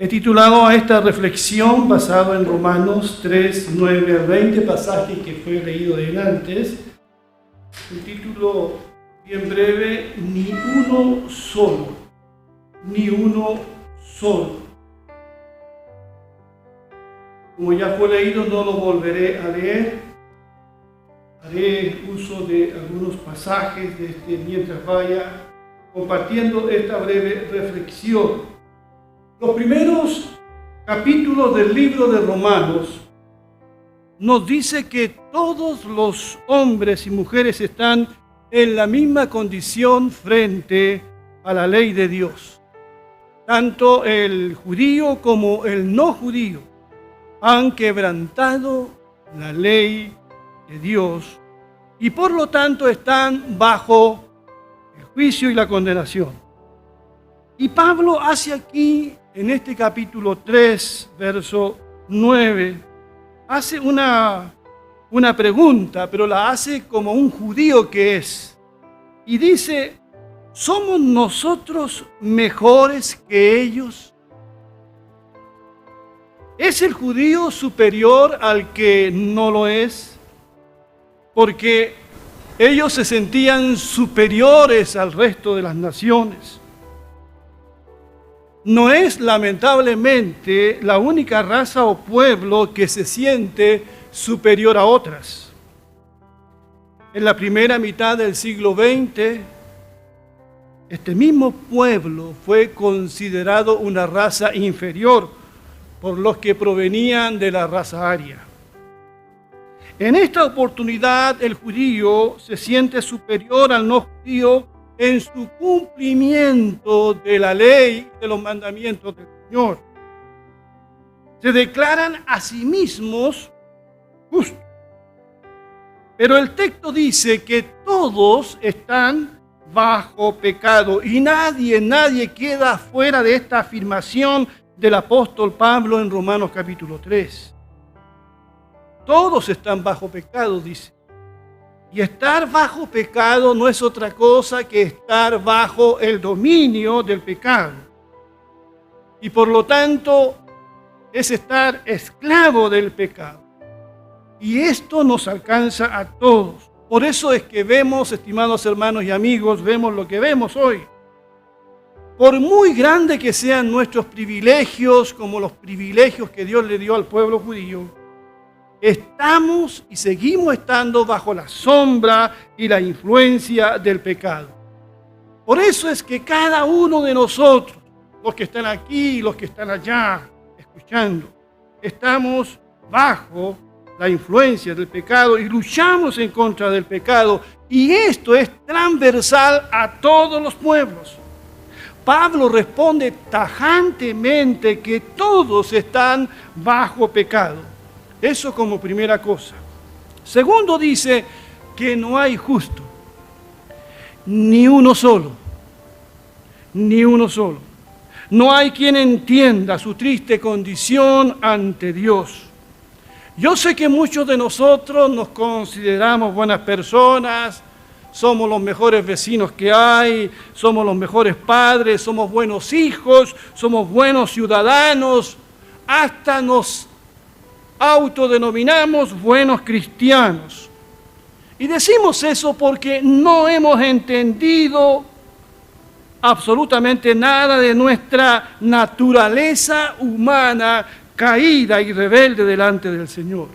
He titulado a esta reflexión, basado en Romanos 3, 9 al 20, pasaje que fue leído antes, el título bien breve, ni uno solo, ni uno solo. Como ya fue leído, no lo volveré a leer. Haré uso de algunos pasajes mientras vaya compartiendo esta breve reflexión. Los primeros capítulos del libro de Romanos nos dice que todos los hombres y mujeres están en la misma condición frente a la ley de Dios. Tanto el judío como el no judío han quebrantado la ley de Dios y por lo tanto están bajo el juicio y la condenación. Y Pablo hace aquí, en este capítulo 3, verso 9, hace una pregunta, pero la hace como un judío que es. Y dice, ¿somos nosotros mejores que ellos? ¿Es el judío superior al que no lo es? Porque ellos se sentían superiores al resto de las naciones. No es lamentablemente la única raza o pueblo que se siente superior a otras. En la primera mitad del siglo XX, este mismo pueblo fue considerado una raza inferior por los que provenían de la raza aria. En esta oportunidad, el judío se siente superior al no judío en su cumplimiento de la ley, de los mandamientos del Señor. Se declaran a sí mismos justos. Pero el texto dice que todos están bajo pecado y nadie queda fuera de esta afirmación del apóstol Pablo en Romanos capítulo 3. Todos están bajo pecado, dice. Y estar bajo pecado no es otra cosa que estar bajo el dominio del pecado. Y por lo tanto es estar esclavo del pecado. Y esto nos alcanza a todos. Por eso es que vemos, estimados hermanos y amigos, vemos lo que vemos hoy. Por muy grande que sean nuestros privilegios, como los privilegios que Dios le dio al pueblo judío, estamos y seguimos estando bajo la sombra y la influencia del pecado. Por eso es que cada uno de nosotros, los que están aquí y los que están allá escuchando, estamos bajo la influencia del pecado y luchamos en contra del pecado. Y esto es transversal a todos los pueblos. Pablo responde tajantemente que todos están bajo pecado. Eso como primera cosa. Segundo, dice que no hay justo, ni uno solo, ni uno solo. No hay quien entienda su triste condición ante Dios. Yo sé que muchos de nosotros nos consideramos buenas personas, somos los mejores vecinos que hay, somos los mejores padres, somos buenos hijos, somos buenos ciudadanos, hasta nos autodenominamos buenos cristianos. Y decimos eso porque no hemos entendido absolutamente nada de nuestra naturaleza humana caída y rebelde delante del Señor.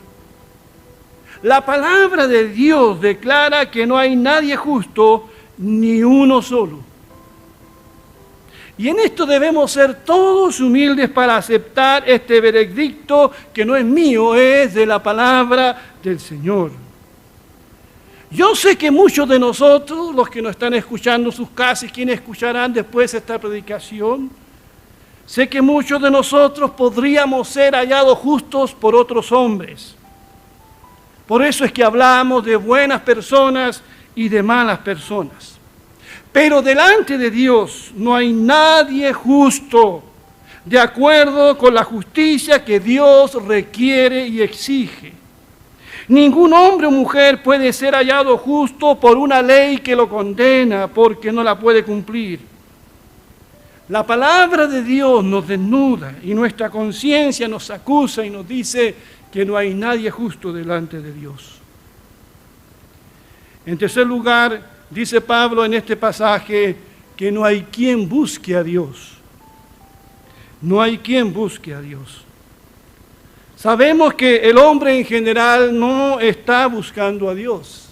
La palabra de Dios declara que no hay nadie justo, ni uno solo. Y en esto debemos ser todos humildes para aceptar este veredicto que no es mío, es de la palabra del Señor. Yo sé que muchos de nosotros, los que nos están escuchando en sus casas y quienes escucharán después esta predicación, sé que muchos de nosotros podríamos ser hallados justos por otros hombres. Por eso es que hablamos de buenas personas y de malas personas. Pero delante de Dios no hay nadie justo, de acuerdo con la justicia que Dios requiere y exige. Ningún hombre o mujer puede ser hallado justo por una ley que lo condena porque no la puede cumplir. La palabra de Dios nos desnuda y nuestra conciencia nos acusa y nos dice que no hay nadie justo delante de Dios. En tercer lugar, dice Pablo en este pasaje que no hay quien busque a Dios. No hay quien busque a Dios. Sabemos que el hombre en general no está buscando a Dios.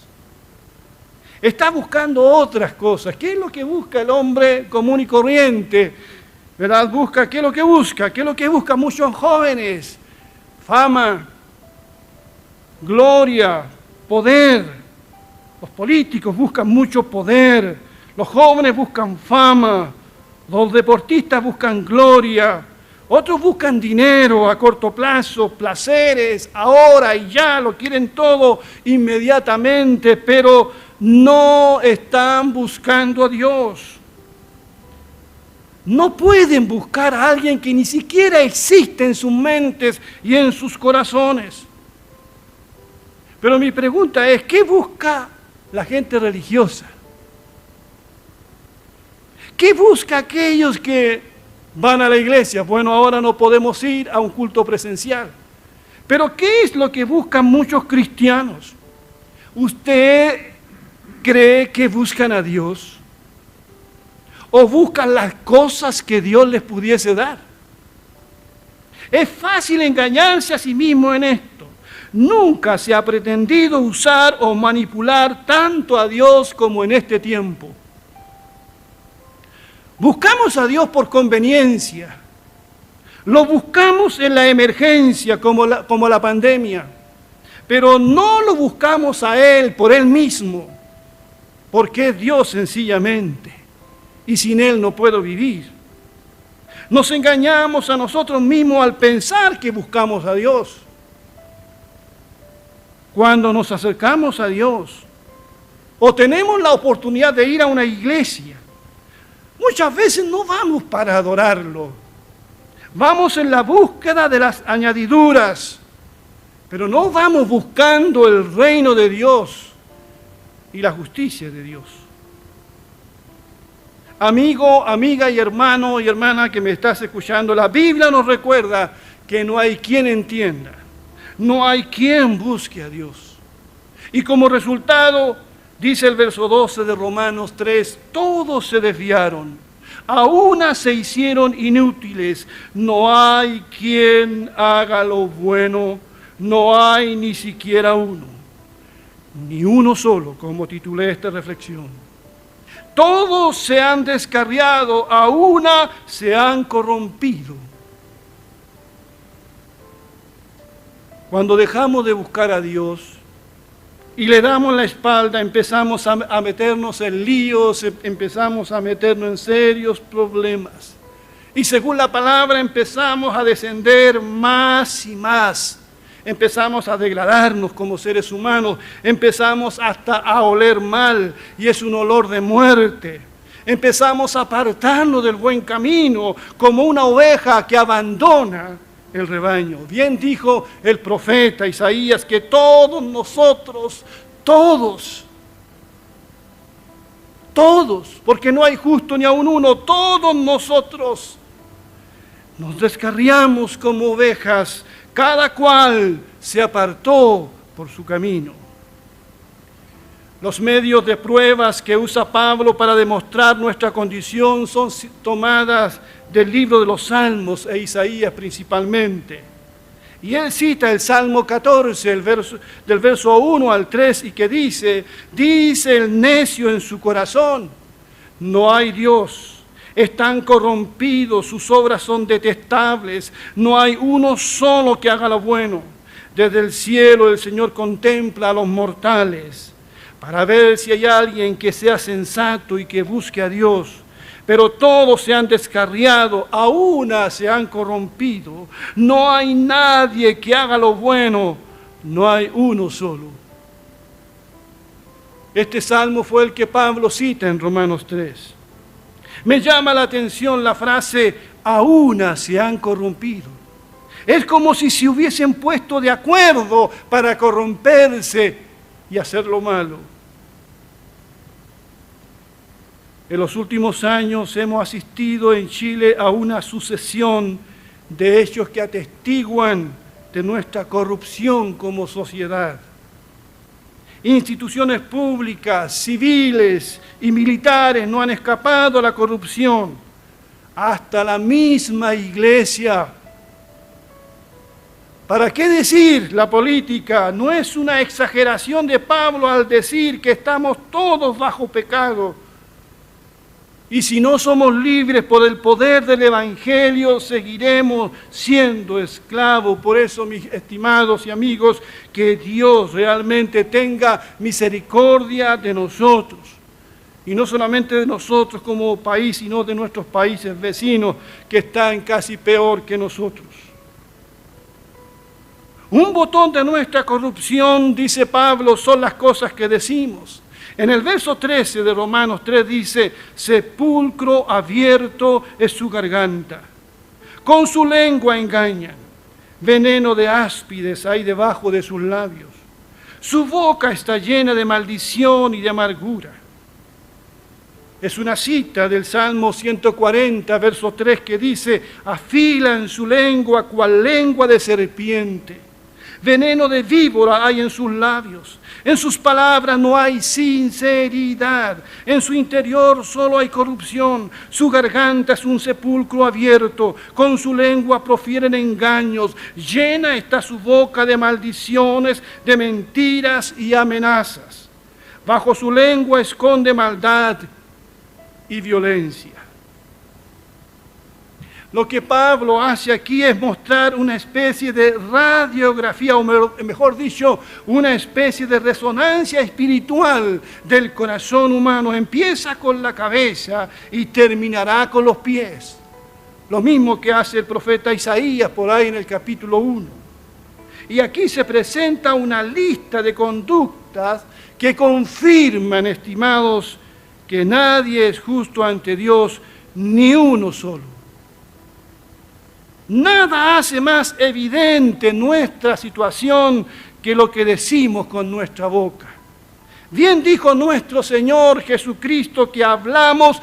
Está buscando otras cosas. ¿Qué es lo que busca el hombre común y corriente? ¿Verdad? ¿Qué es lo que busca? ¿Qué es lo que buscan muchos jóvenes? Fama, gloria, poder. Los políticos buscan mucho poder. Los jóvenes buscan fama. Los deportistas buscan gloria. Otros buscan dinero a corto plazo, placeres, ahora y ya, lo quieren todo inmediatamente, pero no están buscando a Dios. No pueden buscar a alguien que ni siquiera existe en sus mentes y en sus corazones. Pero mi pregunta es, ¿qué busca la gente religiosa? ¿Qué busca aquellos que van a la iglesia? Bueno, ahora no podemos ir a un culto presencial. Pero ¿qué es lo que buscan muchos cristianos? ¿Usted cree que buscan a Dios? ¿O buscan las cosas que Dios les pudiese dar? Es fácil engañarse a sí mismo en esto. Nunca se ha pretendido usar o manipular tanto a Dios como en este tiempo. Buscamos a Dios por conveniencia. Lo buscamos en la emergencia, como la pandemia. Pero no lo buscamos a Él por Él mismo, porque es Dios sencillamente. Y sin Él no puedo vivir. Nos engañamos a nosotros mismos al pensar que buscamos a Dios. Cuando nos acercamos a Dios, o tenemos la oportunidad de ir a una iglesia, muchas veces no vamos para adorarlo. Vamos en la búsqueda de las añadiduras, pero no vamos buscando el reino de Dios y la justicia de Dios. Amigo, amiga y hermano y hermana que me estás escuchando, la Biblia nos recuerda que no hay quien entienda, no hay quien busque a Dios. Y como resultado, dice el verso 12 de Romanos 3, todos se desviaron, a una se hicieron inútiles, no hay quien haga lo bueno, no hay ni siquiera uno, ni uno solo, como titulé esta reflexión. Todos se han descarriado, a una se han corrompido. Cuando dejamos de buscar a Dios y le damos la espalda, empezamos a meternos en líos, empezamos a meternos en serios problemas. Y según la palabra empezamos a descender más y más. Empezamos a degradarnos como seres humanos, empezamos hasta a oler mal, y es un olor de muerte. Empezamos a apartarnos del buen camino, como una oveja que abandona el rebaño. Bien dijo el profeta Isaías que todos nosotros, todos, porque no hay justo ni aun uno, todos nosotros nos descarriamos como ovejas, cada cual se apartó por su camino. Los medios de pruebas que usa Pablo para demostrar nuestra condición son tomadas del libro de los Salmos e Isaías principalmente. Y él cita el Salmo 14, del verso 1 al 3, y que dice el necio en su corazón, no hay Dios. Están corrompidos, sus obras son detestables, no hay uno solo que haga lo bueno. Desde el cielo el Señor contempla a los mortales para ver si hay alguien que sea sensato y que busque a Dios. Pero todos se han descarriado, a una se han corrompido. No hay nadie que haga lo bueno, no hay uno solo. Este salmo fue el que Pablo cita en Romanos 3. Me llama la atención la frase, a una se han corrompido. Es como si se hubiesen puesto de acuerdo para corromperse y hacer lo malo. En los últimos años hemos asistido en Chile a una sucesión de hechos que atestiguan de nuestra corrupción como sociedad. Instituciones públicas, civiles y militares no han escapado a la corrupción. Hasta la misma iglesia. ¿Para qué decir la política? No es una exageración de Pablo al decir que estamos todos bajo pecado. Y si no somos libres por el poder del Evangelio, seguiremos siendo esclavos. Por eso, mis estimados y amigos, que Dios realmente tenga misericordia de nosotros. Y no solamente de nosotros como país, sino de nuestros países vecinos, que están casi peor que nosotros. Un botón de nuestra corrupción, dice Pablo, son las cosas que decimos. En el verso 13 de Romanos 3 dice, sepulcro abierto es su garganta, con su lengua engañan, veneno de áspides hay debajo de sus labios, su boca está llena de maldición y de amargura. Es una cita del Salmo 140, verso 3, que dice, afilan su lengua cual lengua de serpiente. Veneno de víbora hay en sus labios. En sus palabras no hay sinceridad. En su interior solo hay corrupción. Su garganta es un sepulcro abierto. Con su lengua profieren engaños. Llena está su boca de maldiciones, de mentiras y amenazas. Bajo su lengua esconde maldad y violencia. Lo que Pablo hace aquí es mostrar una especie de radiografía, o mejor dicho, una especie de resonancia espiritual del corazón humano. Empieza con la cabeza y terminará con los pies. Lo mismo que hace el profeta Isaías por ahí en el capítulo 1. Y aquí se presenta una lista de conductas que confirman, estimados, que nadie es justo ante Dios, ni uno solo. Nada hace más evidente nuestra situación que lo que decimos con nuestra boca. Bien dijo nuestro Señor Jesucristo que hablamos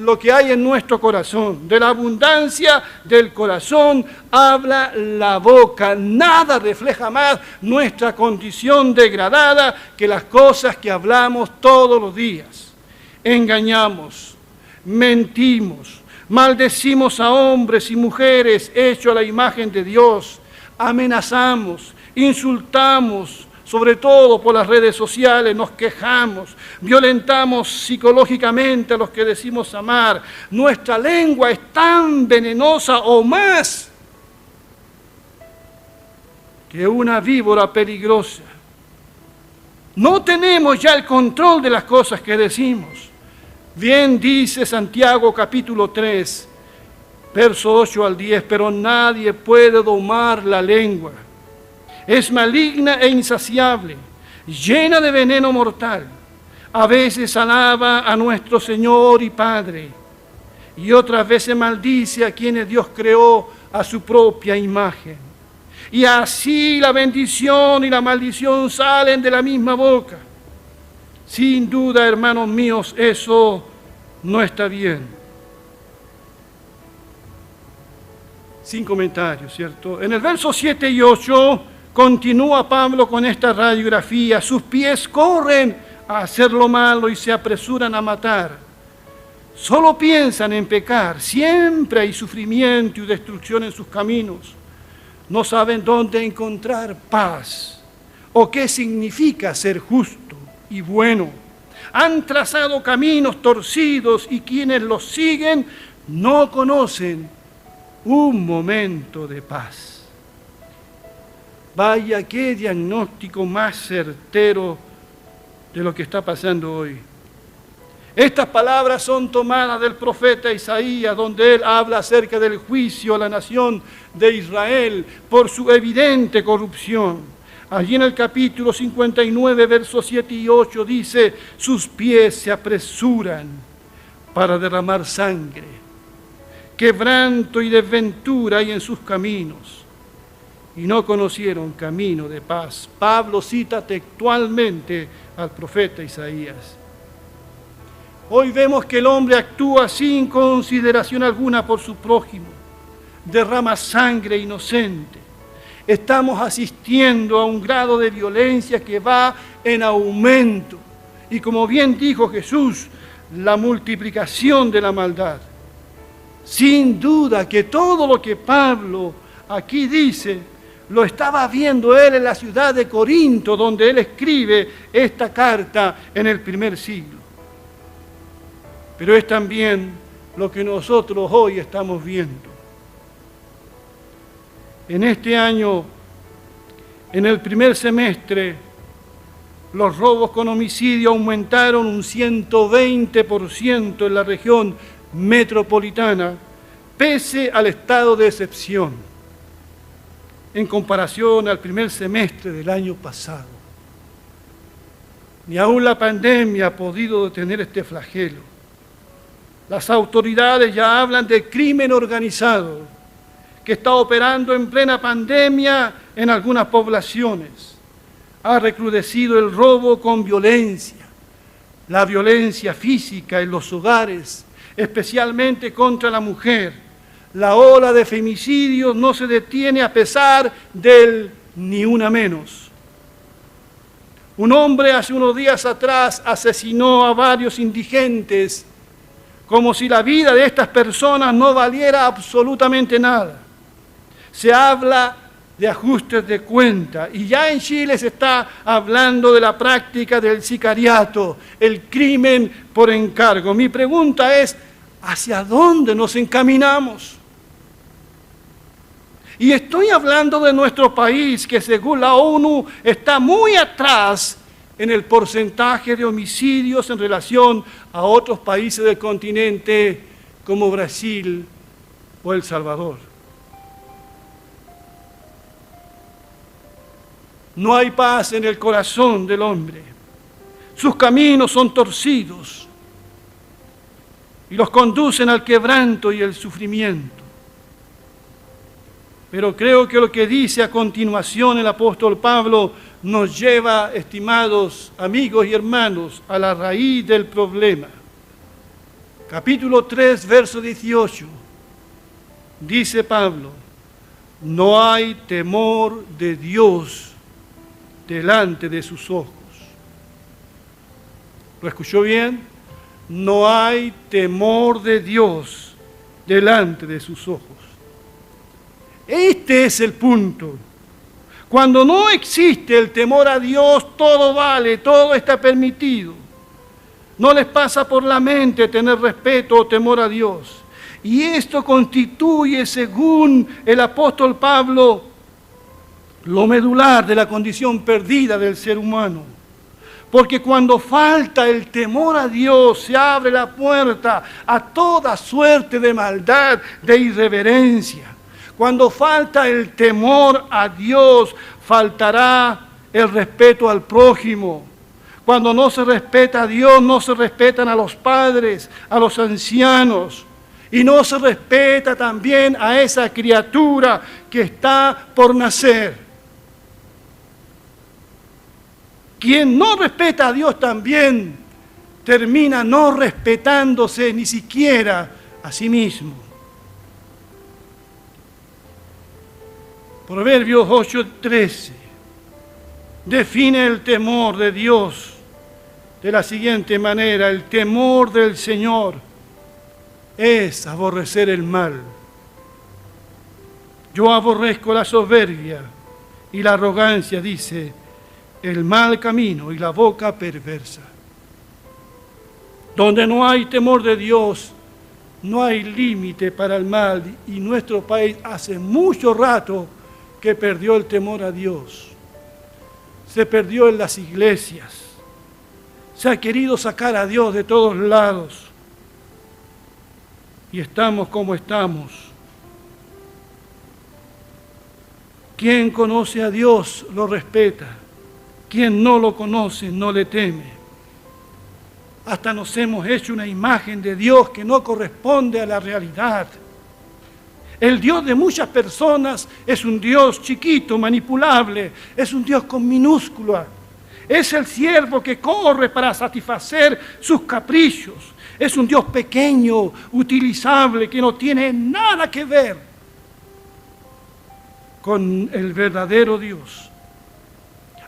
lo que hay en nuestro corazón. De la abundancia del corazón habla la boca. Nada refleja más nuestra condición degradada que las cosas que hablamos todos los días. Engañamos, mentimos, maldecimos a hombres y mujeres hechos a la imagen de Dios, amenazamos, insultamos, sobre todo por las redes sociales, nos quejamos, violentamos psicológicamente a los que decimos amar. Nuestra lengua es tan venenosa o más que una víbora peligrosa. No tenemos ya el control de las cosas que decimos. Bien dice Santiago capítulo 3, verso 8 al 10, pero nadie puede domar la lengua. Es maligna e insaciable, llena de veneno mortal. A veces alaba a nuestro Señor y Padre, y otras veces maldice a quienes Dios creó a su propia imagen. Y así la bendición y la maldición salen de la misma boca. Sin duda, hermanos míos, eso no está bien. Sin comentarios, ¿cierto? En el verso 7 y 8 continúa Pablo con esta radiografía. Sus pies corren a hacer lo malo y se apresuran a matar. Solo piensan en pecar. Siempre hay sufrimiento y destrucción en sus caminos. No saben dónde encontrar paz o qué significa ser justo y bueno. Han trazado caminos torcidos y quienes los siguen no conocen un momento de paz. Vaya, qué diagnóstico más certero de lo que está pasando hoy. Estas palabras son tomadas del profeta Isaías, donde él habla acerca del juicio a la nación de Israel por su evidente corrupción. Allí en el capítulo 59, versos 7 y 8 dice, sus pies se apresuran para derramar sangre. Quebranto y desventura hay en sus caminos y no conocieron camino de paz. Pablo cita textualmente al profeta Isaías. Hoy vemos que el hombre actúa sin consideración alguna por su prójimo, derrama sangre inocente. Estamos asistiendo a un grado de violencia que va en aumento. Y como bien dijo Jesús, la multiplicación de la maldad. Sin duda que todo lo que Pablo aquí dice, lo estaba viendo él en la ciudad de Corinto, donde él escribe esta carta en el primer siglo. Pero es también lo que nosotros hoy estamos viendo. En este año, en el primer semestre, los robos con homicidio aumentaron un 120% en la región metropolitana, pese al estado de excepción, en comparación al primer semestre del año pasado. Ni aún la pandemia ha podido detener este flagelo. Las autoridades ya hablan de crimen organizado, que está operando en plena pandemia en algunas poblaciones. Ha recrudecido el robo con violencia, la violencia física en los hogares, especialmente contra la mujer. La ola de femicidios no se detiene a pesar del ni una menos. Un hombre hace unos días atrás asesinó a varios indigentes, como si la vida de estas personas no valiera absolutamente nada. Se habla de ajustes de cuenta y ya en Chile se está hablando de la práctica del sicariato, el crimen por encargo. Mi pregunta es, ¿hacia dónde nos encaminamos? Y estoy hablando de nuestro país, que según la ONU está muy atrás en el porcentaje de homicidios en relación a otros países del continente como Brasil o El Salvador. No hay paz en el corazón del hombre. Sus caminos son torcidos y los conducen al quebranto y el sufrimiento. Pero creo que lo que dice a continuación el apóstol Pablo nos lleva, estimados amigos y hermanos, a la raíz del problema. Capítulo 3, verso 18. Dice Pablo, no hay temor de Dios delante de sus ojos. ¿Lo escuchó bien? No hay temor de Dios delante de sus ojos. Este es el punto. Cuando no existe el temor a Dios, todo vale, todo está permitido. No les pasa por la mente tener respeto o temor a Dios. Y esto constituye, según el apóstol Pablo, lo medular de la condición perdida del ser humano. Porque cuando falta el temor a Dios, se abre la puerta a toda suerte de maldad, de irreverencia. Cuando falta el temor a Dios, faltará el respeto al prójimo. Cuando no se respeta a Dios, no se respetan a los padres, a los ancianos. Y no se respeta también a esa criatura que está por nacer. Quien no respeta a Dios también termina no respetándose ni siquiera a sí mismo. Proverbios 8:13 define el temor de Dios de la siguiente manera: el temor del Señor es aborrecer el mal. Yo aborrezco la soberbia y la arrogancia, dice, el mal camino y la boca perversa. Donde no hay temor de Dios, no hay límite para el mal, y nuestro país hace mucho rato que perdió el temor a Dios. Se perdió en las iglesias. Se ha querido sacar a Dios de todos lados. Y estamos como estamos. Quien conoce a Dios lo respeta. Quien no lo conoce no le teme. Hasta nos hemos hecho una imagen de Dios que no corresponde a la realidad. El Dios de muchas personas es un Dios chiquito, manipulable, es un Dios con minúscula. Es el siervo que corre para satisfacer sus caprichos. Es un Dios pequeño, utilizable, que no tiene nada que ver con el verdadero Dios.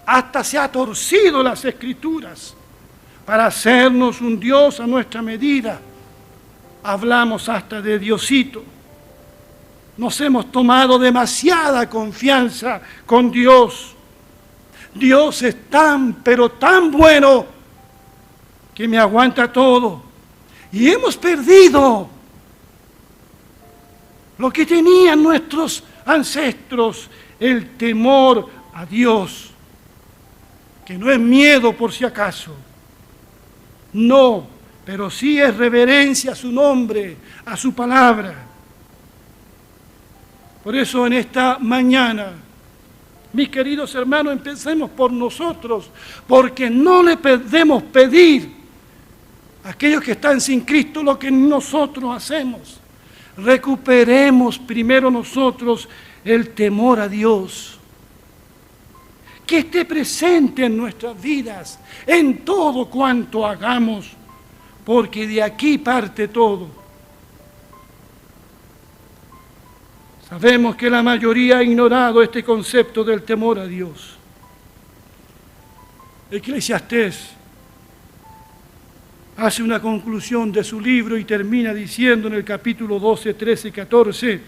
Hasta se ha torcido las Escrituras para hacernos un Dios a nuestra medida. Hablamos hasta de Diosito. Nos hemos tomado demasiada confianza con Dios. Dios es tan, pero tan bueno que me aguanta todo. Y hemos perdido lo que tenían nuestros ancestros, el temor a Dios, que no es miedo por si acaso. No, pero sí es reverencia a su nombre, a su palabra. Por eso en esta mañana, mis queridos hermanos, empecemos por nosotros, porque no le podemos pedir a aquellos que están sin Cristo lo que nosotros hacemos. Recuperemos primero nosotros el temor a Dios, que esté presente en nuestras vidas, en todo cuanto hagamos, porque de aquí parte todo. Sabemos que la mayoría ha ignorado este concepto del temor a Dios. Eclesiastés hace una conclusión de su libro y termina diciendo en el capítulo 12, 13 y 14,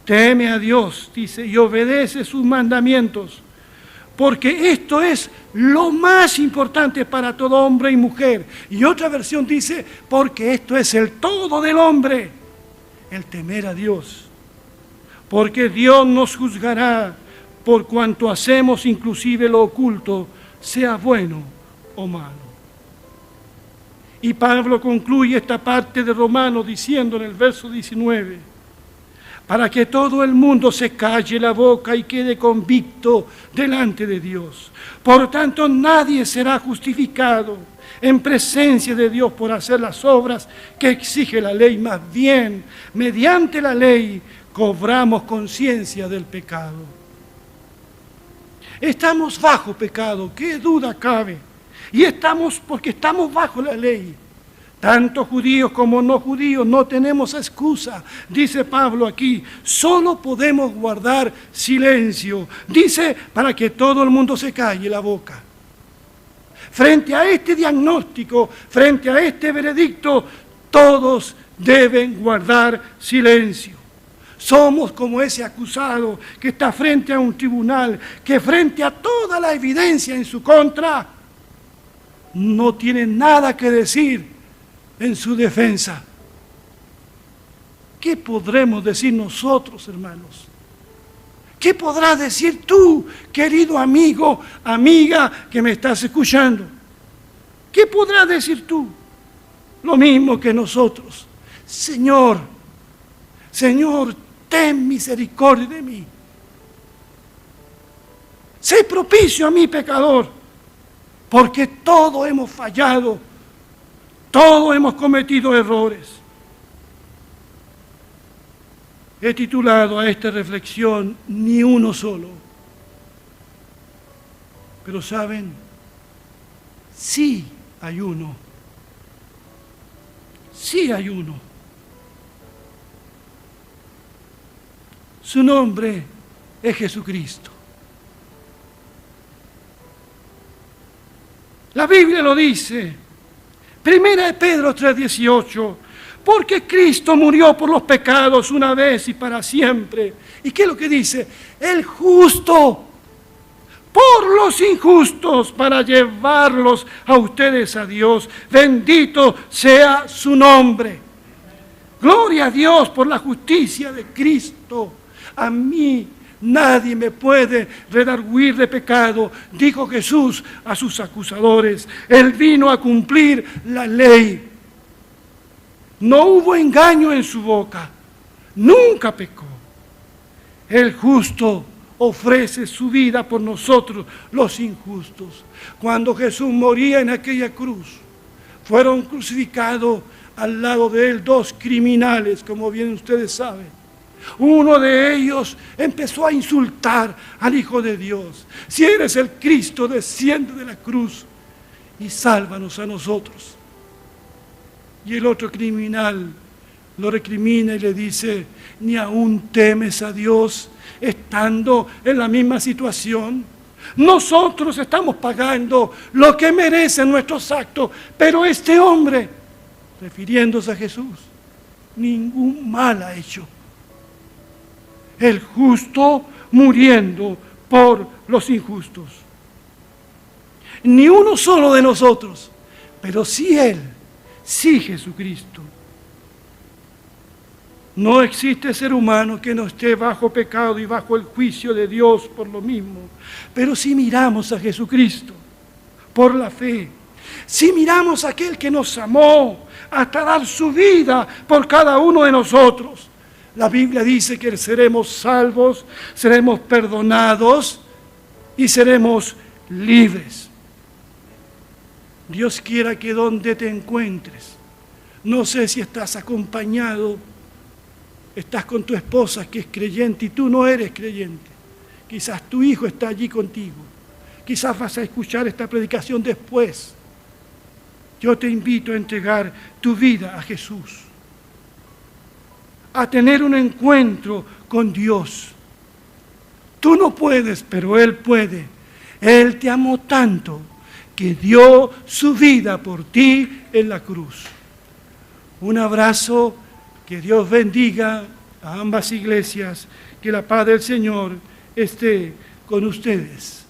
teme a Dios, dice, y obedece sus mandamientos, porque esto es lo más importante para todo hombre y mujer. Y otra versión dice, porque esto es el todo del hombre, el temer a Dios. Porque Dios nos juzgará por cuanto hacemos, inclusive lo oculto, sea bueno o malo. Y Pablo concluye esta parte de Romanos diciendo en el verso 19, para que todo el mundo se calle la boca y quede convicto delante de Dios. Por tanto, nadie será justificado en presencia de Dios por hacer las obras que exige la ley. Más bien, mediante la ley, cobramos conciencia del pecado. Estamos bajo pecado, qué duda cabe. Y porque estamos bajo la ley. Tanto judíos como no judíos no tenemos excusa, dice Pablo aquí. Solo podemos guardar silencio. Dice, para que todo el mundo se calle la boca. Frente a este diagnóstico, frente a este veredicto, todos deben guardar silencio. Somos como ese acusado que está frente a un tribunal, que frente a toda la evidencia en su contra, no tiene nada que decir en su defensa. ¿Qué podremos decir nosotros, hermanos? ¿Qué podrás decir tú, querido amigo, amiga que me estás escuchando? ¿Qué podrás decir tú? Lo mismo que nosotros. Señor, Señor, ten misericordia de mí. Sé propicio a mi pecador, porque todos hemos fallado, todos hemos cometido errores. He titulado a esta reflexión ni uno solo. Pero ¿saben? Sí hay uno. Sí hay uno. Su nombre es Jesucristo. La Biblia lo dice. Primera de Pedro 3:18. Porque Cristo murió por los pecados una vez y para siempre. ¿Y qué es lo que dice? El justo por los injustos para llevarlos a ustedes a Dios. Bendito sea su nombre. Gloria a Dios por la justicia de Cristo. A mí nadie me puede redarguir de pecado, dijo Jesús a sus acusadores. Él vino a cumplir la ley. No hubo engaño en su boca, nunca pecó. El justo ofrece su vida por nosotros, los injustos. Cuando Jesús moría en aquella cruz, fueron crucificados al lado de él dos criminales, como bien ustedes saben. Uno de ellos empezó a insultar al Hijo de Dios. Si eres el Cristo, desciende de la cruz y sálvanos a nosotros. Y el otro criminal lo recrimina y le dice: ¿ni aún temes a Dios estando en la misma situación? Nosotros estamos pagando lo que merecen nuestros actos, pero este hombre, refiriéndose a Jesús, ningún mal ha hecho. El justo muriendo por los injustos. Ni uno solo de nosotros, pero sí Él, sí Jesucristo. No existe ser humano que no esté bajo pecado y bajo el juicio de Dios por lo mismo. Pero si miramos a Jesucristo por la fe, si miramos a aquel que nos amó hasta dar su vida por cada uno de nosotros, la Biblia dice que seremos salvos, seremos perdonados y seremos libres. Dios quiera que donde te encuentres, no sé si estás acompañado, estás con tu esposa que es creyente y tú no eres creyente. Quizás tu hijo está allí contigo. Quizás vas a escuchar esta predicación después. Yo te invito a entregar tu vida a Jesús, a tener un encuentro con Dios. Tú no puedes, pero Él puede. Él te amó tanto que dio su vida por ti en la cruz. Un abrazo, que Dios bendiga a ambas iglesias, que la paz del Señor esté con ustedes.